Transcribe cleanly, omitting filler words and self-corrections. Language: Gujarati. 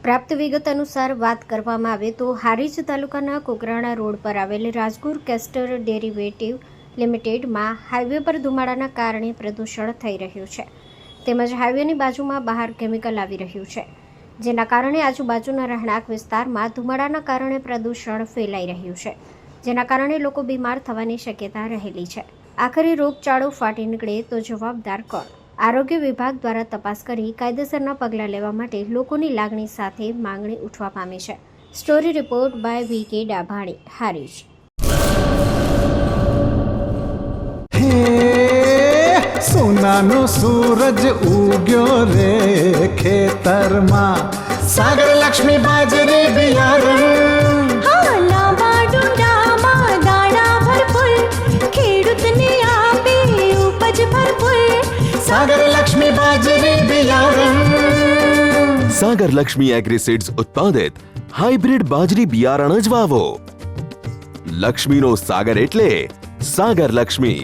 પ્રાપ્ત વિગત અનુસાર વાત કરવામાં આવે તો હારીજ તાલુકાના કોકરાણા રોડ પર આવેલ રાજગુર કેસ્ટર ડેરિવેટિવ લિમિટેડમાં હાઈવે પર ધુમાડાના કારણે પ્રદૂષણ થઈ રહ્યું છે, તેમજ હાઈવેની બાજુમાં બહાર કેમિકલ આવી રહ્યું છે, જેના કારણે આજુબાજુના રહેણાંક વિસ્તારમાં ધુમાડાના કારણે પ્રદૂષણ ફેલાઈ રહ્યું છે, જેના કારણે લોકો બીમાર થવાની શક્યતા રહેલી છે. આખરે રોગચાળો ફાટી નીકળે તો જવાબદાર કોણ? આરોગ્ય વિભાગ દ્વારા તપાસ કરી કાયદેસરના પગલાં લેવા માટે લોકોની લાગણી સાથે માંગણી ઉઠવા પામી છે. Story report by V K. Dabhani, Harij. સોનાનો સૂરજ ઉગ્યો રે ખેતરમાં, સાગર લક્ષ્મી બાજરી બિયારણ, લાંબા ડુંડામાં દાણા ભરપૂર, ખેડૂતને આપે ઉપજ ભરપૂર. સાગર લક્ષ્મી બાજરી બિયારણ. સાગર લક્ષ્મી એગ્રીસીડ્સ ઉત્પાદિત હાઇબ્રિડ બાજરી બિયારણ જ વાવો. લક્ષ્મીનો સાગર એટલે સાગર લક્ષ્મી.